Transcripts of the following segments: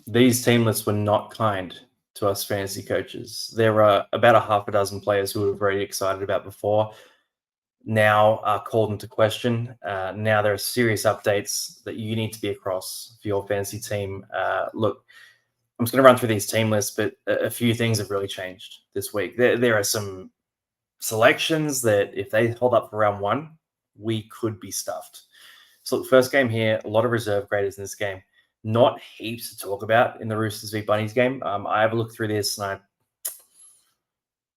These team lists were not kind to us fantasy coaches. There are about a half a dozen players who we were very excited about before now are called into question. Now there are serious updates that you need to be across for your fantasy team. Look, I'm just going to run through these team lists, but a few things have really changed this week. There are some selections that if they hold up for round one, we could be stuffed. So look, first game here, a lot of reserve graders in this game. Not heaps to talk about in the Roosters v Bunnies game. I have a look through this and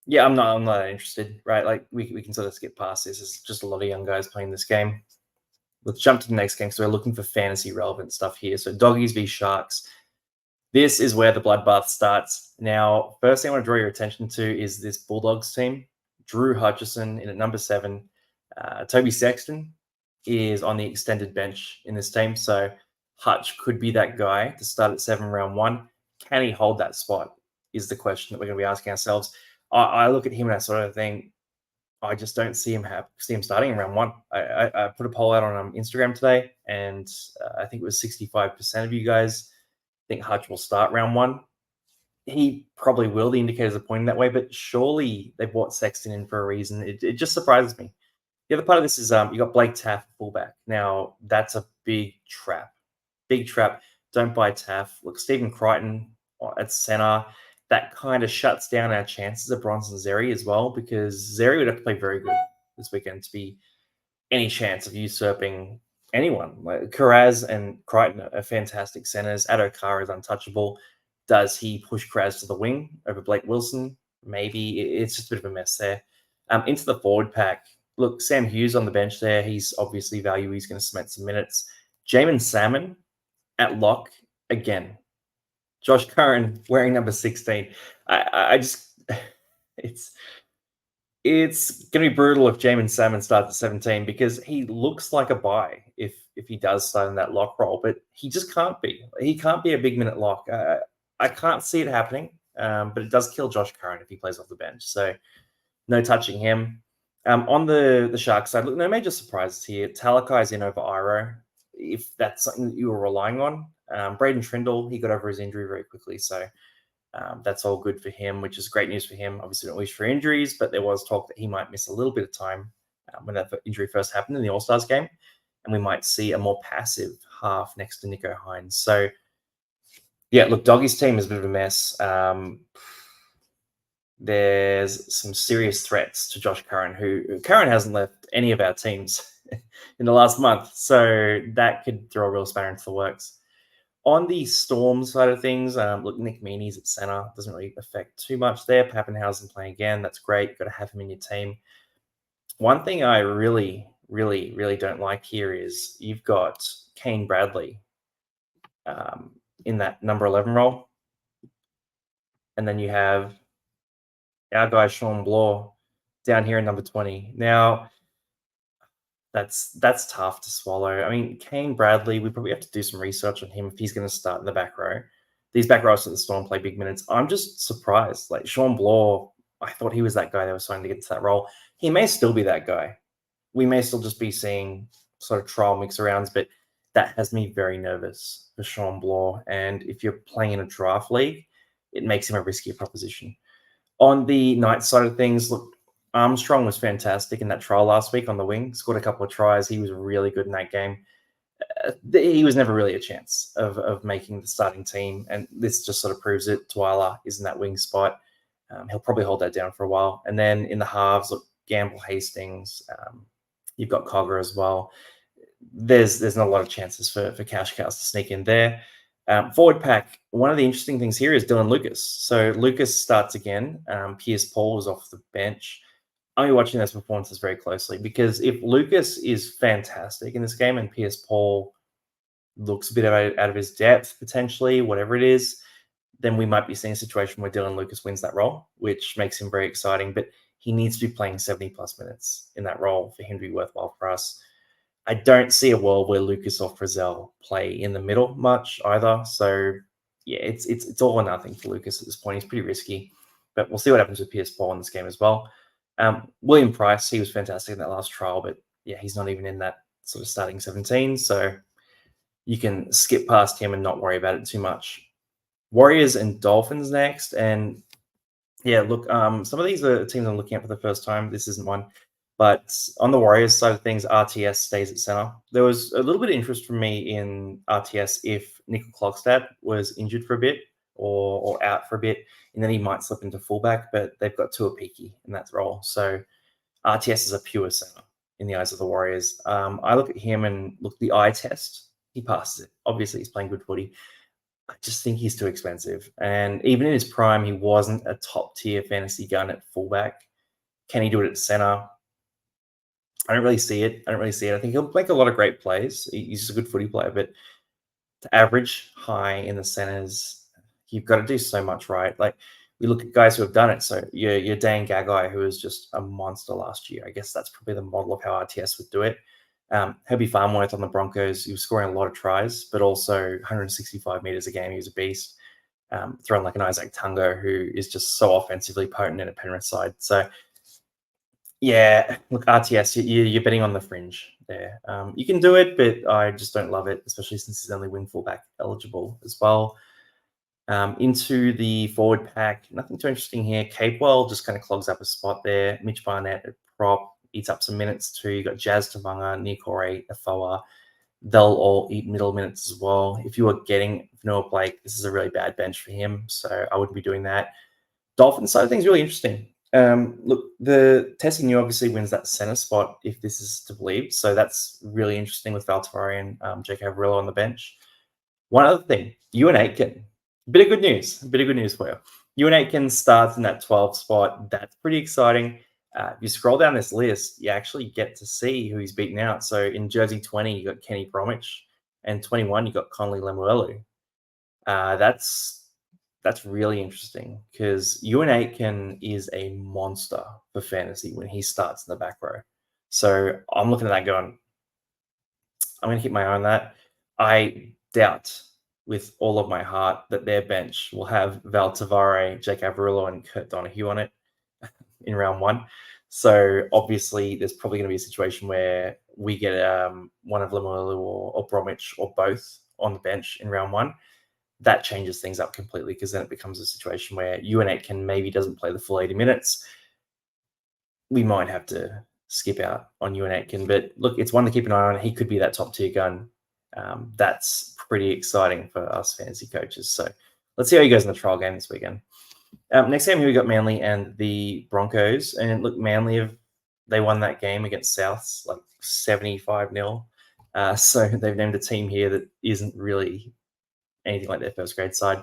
I'm not interested, right? Like we can sort of skip past this. It's just a lot of young guys playing this game. Let's jump to the next game. So we're looking for fantasy relevant stuff here. So Doggies v Sharks. This is where the bloodbath starts. Now, first thing I want to draw your attention to is this Bulldogs team. Drew Hutchison in at number 7. Toby Sexton is on the extended bench in this team. So Hutch could be that guy to start at 7 round 1. Can he hold that spot is the question that we're going to be asking ourselves. I look at him and I sort of think, I just don't see him starting in round 1. I put a poll out on Instagram today, and I think it was 65% of you guys think Hutch will start round 1. He probably will. The indicators are pointing that way, but surely they brought Sexton in for a reason. It just surprises me. The other part of this is you got Blake Taaffe fullback. Now, that's a big trap. Big trap. Don't buy Taaffe. Look, Stephen Crichton at centre. That kind of shuts down our chances of Bronson Xerri as well, because Xerri would have to play very good this weekend to be any chance of usurping anyone. Like Kiraz and Crichton are fantastic centres. Addo-Carr is untouchable. Does he push Kiraz to the wing over Blake Wilson? Maybe. It's just a bit of a mess there. Into the forward pack. Look, Sam Hughes on the bench there. He's obviously value. He's going to cement some minutes. Jaeman Salmon at lock again. Josh Curran wearing number 16. I just, it's going to be brutal if Jaeman Salmon starts at 17 because he looks like a buy if he does start in that lock role, but he just can't be. He can't be a big minute lock. I can't see it happening, but it does kill Josh Curran if he plays off the bench. So no touching him. On the Sharks side, look, no major surprises here. Talakai's in over Iro, if that's something that you were relying on. Braden Trindle, he got over his injury very quickly, so that's all good for him, which is great news for him. Obviously, don't wish for injuries, but there was talk that he might miss a little bit of time when that injury first happened in the All-Stars game, and we might see a more passive half next to Nicho Hynes. So, yeah, look, Doggy's team is a bit of a mess. There's some serious threats to Josh Curran, who Curran hasn't left any of our teams in the last month, so that could throw a real spanner into the works. On the Storm side of things, look, Nick Meaney's at centre. Doesn't really affect too much there. Pappenhausen playing again. That's great. You've got to have him in your team. One thing I really, really, really don't like here is you've got Kane Bradley in that number 11 role. And then you have our guy, Sean Bloor, down here in number 20. Now, that's tough to swallow. I mean, Kane Bradley, we probably have to do some research on him if he's going to start in the back row. These back rows at the Storm play big minutes. I'm just surprised. Like Sean Bloor, I thought he was that guy that was starting to get to that role. He may still be that guy. We may still just be seeing sort of trial mix-arounds, but that has me very nervous for Sean Bloor. And if you're playing in a draft league, it makes him a riskier proposition. On the Knights side of things, look, Armstrong was fantastic in that trial last week on the wing. Scored a couple of tries. He was really good in that game. He was never really a chance of making the starting team, and this just sort of proves it. Twala is in that wing spot. He'll probably hold that down for a while. And then in the halves, look, Gamble, Hastings, you've got Cogger as well. There's not a lot of chances for cash cows to sneak in there. Forward pack, one of the interesting things here is Dylan Lucas. So Lucas starts again. Pierce Paul is off the bench. I'm watching those performances very closely because if Lucas is fantastic in this game and Pierce Paul looks a bit out of his depth, potentially, whatever it is, then we might be seeing a situation where Dylan Lucas wins that role, which makes him very exciting. But he needs to be playing 70-plus minutes in that role for him to be worthwhile for us. I don't see a world where Lucas or Frizzell play in the middle much either. So, yeah, it's all or nothing for Lucas at this point. He's pretty risky. But we'll see what happens with Pierce Paul in this game as well. William Price, he was fantastic in that last trial, but yeah, he's not even in that sort of starting 17. So you can skip past him and not worry about it too much. Warriors and Dolphins next. And yeah, look, some of these are teams I'm looking at for the first time. This isn't one. But on the Warriors side of things, RTS stays at center. There was a little bit of interest from me in RTS if Nickel Klogstad was injured for a bit or out for a bit, and then he might slip into fullback, but they've got Tuapiki in that role. So RTS is a pure center in the eyes of the Warriors. I look at him and look the eye test. He passes it. Obviously, he's playing good footy. I just think he's too expensive. And even in his prime, he wasn't a top tier fantasy gun at fullback. Can he do it at center? I don't really see it. I think he'll make a lot of great plays. He's just a good footy player, but to average high in the centers, you've got to do so much right. Like we look at guys who have done it. So your Dan Gagai, who was just a monster last year. I guess that's probably the model of how RTS would do it. Herbie Farmworth on the Broncos, he was scoring a lot of tries, but also 165 meters a game. He was a beast. Throwing like an Isaac Tungo, who is just so offensively potent in a Penrith side. So yeah, look, RTS, you're betting on the fringe there. You can do it, but I just don't love it, especially since he's only wing fullback eligible as well. Into the forward pack, nothing too interesting here. Capewell just kind of clogs up a spot there. Mitch Barnett at prop eats up some minutes too. You got Jazz Tavanga, Nikore, Afoa. They'll all eat middle minutes as well. If you are getting Noah Blake, this is a really bad bench for him, so I wouldn't be doing that. Dolphins side of things really interesting. Look, the Tessie New obviously wins that center spot if this is to believe. So that's really interesting with Valtafari and Jake Averillo on the bench. One other thing, Ewan Aitken. Bit of good news for you. Ewan Aitken starts in that 12 spot. That's pretty exciting. If you scroll down this list, you actually get to see who he's beaten out. So in jersey 20, you got Kenny Bromwich, and 21, you got Conley Lemuelu. That's really interesting because Ewan Aitken is a monster for fantasy when he starts in the back row. So I'm looking at that going, I'm going to keep my eye on that. I doubt with all of my heart that their bench will have Val Tavare, Jake Averillo, and Kurt Donahue on it in round one. So obviously, there's probably going to be a situation where we get one of Lemuelu or Bromwich or both on the bench in round one. That changes things up completely because then it becomes a situation where Ewan Aitken maybe doesn't play the full 80 minutes. We might have to skip out on Ewan Aitken, but look, it's one to keep an eye on. He could be that top tier gun. That's pretty exciting for us fantasy coaches. So let's see how he goes in the trial game this weekend. Next game here we got Manly and the Broncos, and look, Manly they won that game against Souths like 75-0. So they've named a team here that isn't really anything like their first grade side.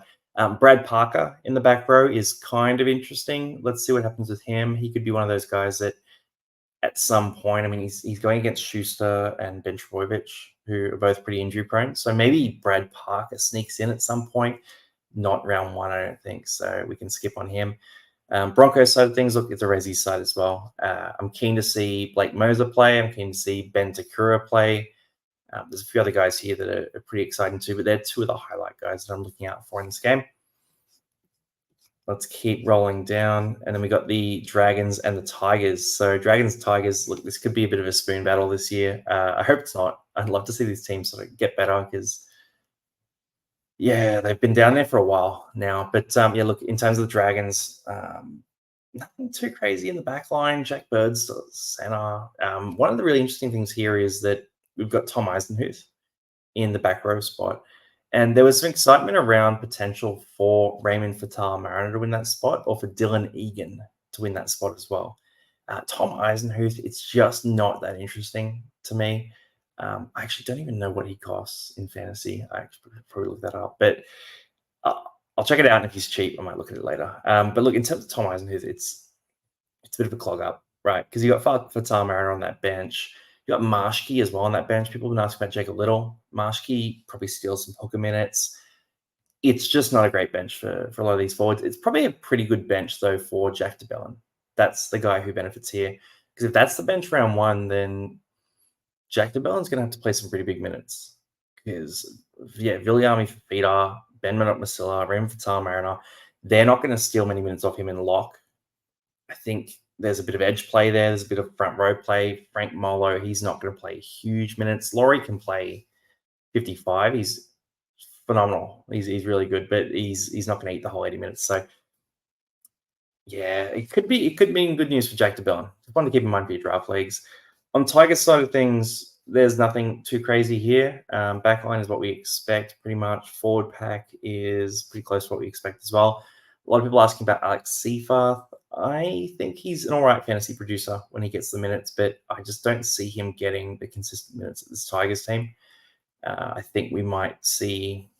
Brad Parker in the back row is kind of interesting. Let's see what happens with him. He could be one of those guys that at some point, I mean, he's going against Schuster and Ben Trbojevic, who are both pretty injury prone. So maybe Brad Parker sneaks in at some point. Not round one, I don't think. So we can skip on him. Broncos side of things, look, it's a Resi side as well. I'm keen to see Blake Moser play. I'm keen to see Ben Takura play. There's a few other guys here that are pretty exciting too, but they're two of the highlight guys that I'm looking out for in this game. Let's keep rolling down. And then we got the Dragons and the Tigers. So Dragons, Tigers, look, this could be a bit of a spoon battle this year. I hope it's not. I'd love to see these teams sort of get better because, yeah, they've been down there for a while now. But, yeah, look, in terms of the Dragons, nothing too crazy in the back line. Jack Bird's still at center. One of the really interesting things here is that we've got Tom Eisenhuth in the back row spot. And there was some excitement around potential for Raymond Fatal-Mariner to win that spot or for Dylan Egan to win that spot as well. Tom Eisenhuth, it's just not that interesting to me. I actually don't even know what he costs in fantasy. I actually probably look that up. But I'll check it out, and if he's cheap, I might look at it later. But look, in terms of Tom Eisenhuth, it's a bit of a clog up, right? Because you got Fatal-Mariner on that bench. You got Marshke as well on that bench. People have been asking about Jacob Little. Marshke probably steals some hooker minutes. It's just not a great bench for a lot of these forwards. It's probably a pretty good bench, though, for Jack de Belin. That's the guy who benefits here. Because if that's the bench round one, then Jack de Belin's going to have to play some pretty big minutes. Because, yeah, Viliami Fafita, Ben Masila, Raymond Fatal-Mariner, they're not going to steal many minutes off him in lock. I think there's a bit of edge play there. There's a bit of front row play. Frank Molo, he's not going to play huge minutes. Laurie can play 55. He's phenomenal. He's really good, but he's not going to eat the whole 80 minutes. So yeah, it could mean good news for Jack DeBellin. Just one to keep in mind for your draft leagues. On Tigers side of things, there's nothing too crazy here. Backline is what we expect pretty much. Forward pack is pretty close to what we expect as well. A lot of people asking about Alex Seafarth. I think he's an all right fantasy producer when he gets the minutes, but I just don't see him getting the consistent minutes at this Tigers team. I think we might see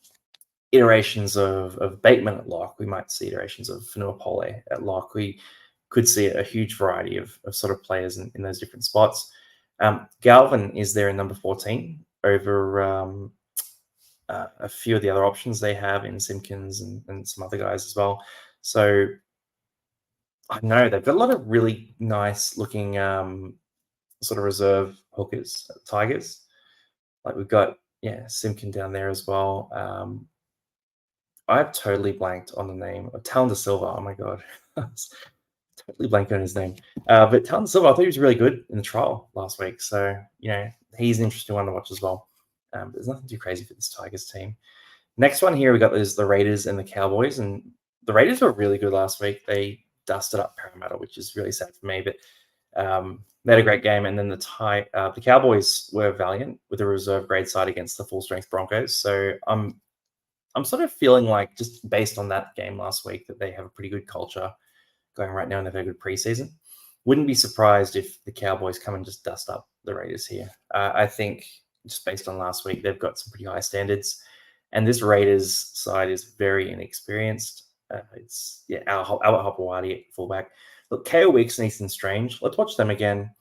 iterations of Bateman at lock. We might see iterations of Fanua Pole at lock. We could see a huge variety of sort of players in those different spots. Galvin is there in number 14 over a few of the other options they have in Simpkins and some other guys as well. So I know they've got a lot of really nice looking sort of reserve hookers, Tigers. Like we've got, Simpkin down there as well. I've totally blanked on the name of Talon Da Silva. Oh my god, totally blanked on his name. But Talon Da Silva, I thought he was really good in the trial last week. So he's an interesting one to watch as well. But there's nothing too crazy for this Tigers team. Next one here we got is the Raiders and the Cowboys, and the Raiders were really good last week. They dusted up Parramatta, which is really sad for me. But they had a great game, and then the Cowboys were valiant with a reserve grade side against the full strength Broncos. So I'm sort of feeling like, just based on that game last week, that they have a pretty good culture going right now and they've had a good preseason. Wouldn't be surprised if the Cowboys come and just dust up the Raiders here. I think just based on last week, they've got some pretty high standards. And this Raiders side is very inexperienced. It's Albert Hopewadi at fullback. Look, KO Weeks and Ethan Strange, let's watch them again.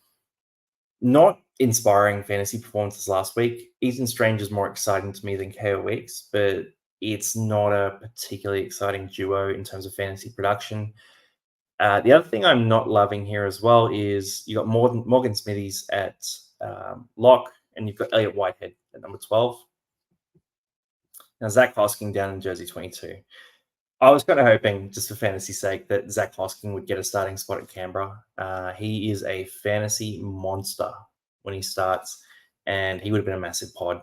Not inspiring fantasy performances last week. Ethan Strange is more exciting to me than KO Weeks, but it's not a particularly exciting duo in terms of fantasy production. The other thing I'm not loving here as well is you got Morgan Smithies at lock, and you've got Elliot Whitehead at number 12. Now, Zach Hosking down in jersey 22. I was kind of hoping, just for fantasy's sake, that Zach Hosking would get a starting spot at Canberra. He is a fantasy monster when he starts, and he would have been a massive pod.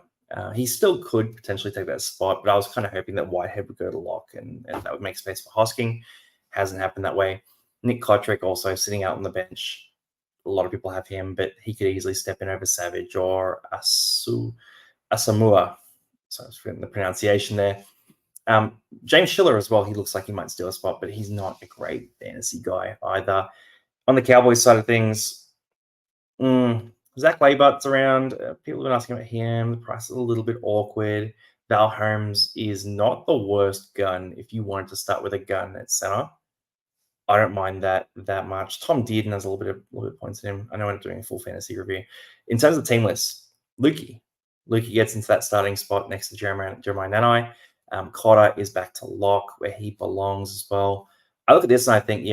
He still could potentially take that spot, but I was kind of hoping that Whitehead would go to lock and that would make space for Hosking. Hasn't happened that way. Nick Kotrick also sitting out on the bench. A lot of people have him, but he could easily step in over Savage or Asamoah. So I was forgetting the pronunciation there. James Schiller as well. He looks like he might steal a spot, but he's not a great fantasy guy either. On the Cowboys side of things, Zach Laybutt's around. People have been asking about him. The price is a little bit awkward. Val Holmes is not the worst gun if you wanted to start with a gun at center. I don't mind that much. Tom Dearden has a little bit of points in him. I know I'm doing a full fantasy review. In terms of team lists, Lukey gets into that starting spot next to Jeremiah Nanai. Cotter is back to lock where he belongs as well. I look at this and I think,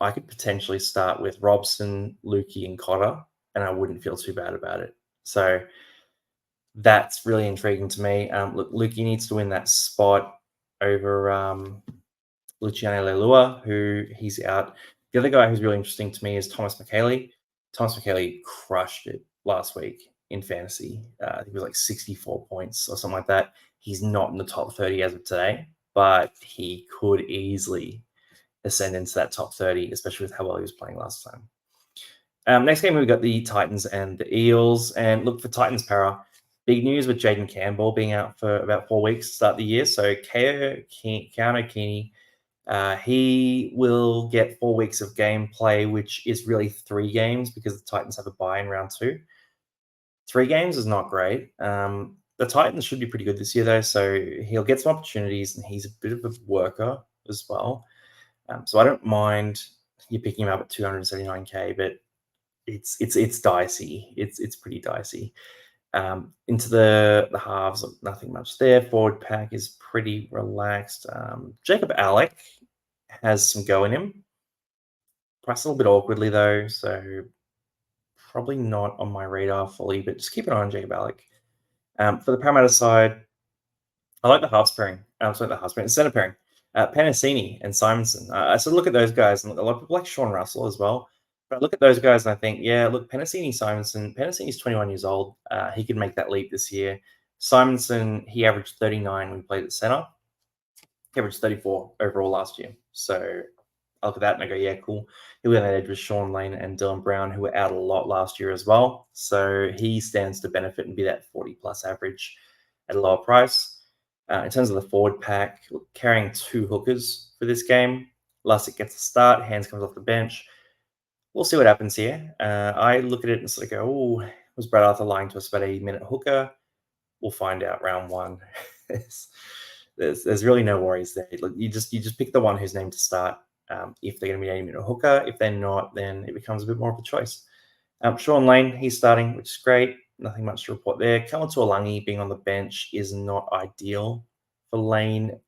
I could potentially start with Robson, Lukey, and Cotter, and I wouldn't feel too bad about it. So that's really intriguing to me. Look, Lukey needs to win that spot over Luciano Leilua, who he's out. The other guy who's really interesting to me is Thomas McKaylee. Thomas McKaylee crushed it last week in fantasy. I think it was like 64 points or something like that. He's not in the top 30 as of today, but he could easily ascend into that top 30, especially with how well he was playing last time. Next game, we've got the Titans and the Eels. And look, for Titans para, big news with Jaden Campbell being out for about 4 weeks to start the year. So Keano Keeney, he will get 4 weeks of gameplay, which is really 3 games because the Titans have a bye in round 2. 3 games is not great. The Titans should be pretty good this year, though, so he'll get some opportunities, and he's a bit of a worker as well. So I don't mind you picking him up at 279k, but it's dicey. It's pretty dicey. Into the halves, nothing much there. Forward pack is pretty relaxed. Jacob Alec has some go in him. Priced a little bit awkwardly, though, so probably not on my radar fully, but just keep an eye on Jacob Alec. For the Parramatta side, I like the halves pairing. Center pairing. Panasini and Simonson. I sort of look at those guys, and a lot of people like Sean Russell as well. But I look at those guys and I think, Panasini, Simonson. Panasini's 21 years old. He could make that leap this year. Simonson, he averaged 39 when he played at center. He averaged 34 overall last year. So I look at that and I go, yeah, cool. He'll be on that edge with Sean Lane and Dylan Brown, who were out a lot last year as well. So he stands to benefit and be that 40-plus average at a lower price. In terms of the forward pack, carrying 2 hookers for this game. Lussick gets a start. Hands comes off the bench. We'll see what happens here. I look at it and sort of go, oh, was Brad Arthur lying to us about a minute hooker? We'll find out round 1. there's really no worries there. Look, you just pick the one who's named to start. If they're going to be aiming at a hooker, if they're not, then it becomes a bit more of a choice. Sean Lane, he's starting, which is great. Nothing much to report there. Cullen Tuolangi being on the bench is not ideal for Lane,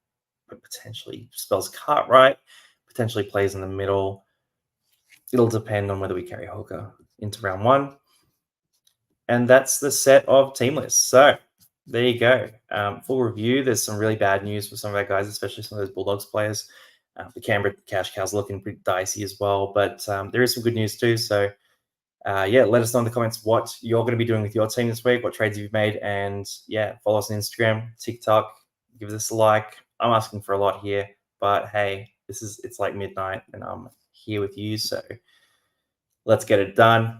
but potentially spells Cartwright, potentially plays in the middle. It'll depend on whether we carry hooker into round 1. And that's the set of team lists. So there you go. Full review. There's some really bad news for some of our guys, especially some of those Bulldogs players. The Canberra cash cows looking pretty dicey as well, but there is some good news too. So yeah, let us know in the comments what you're going to be doing with your team this week, what trades you've made, and yeah, follow us on Instagram, TikTok, give us a like. I'm asking for a lot here, but hey, it's like midnight and I'm here with you, so let's get it done.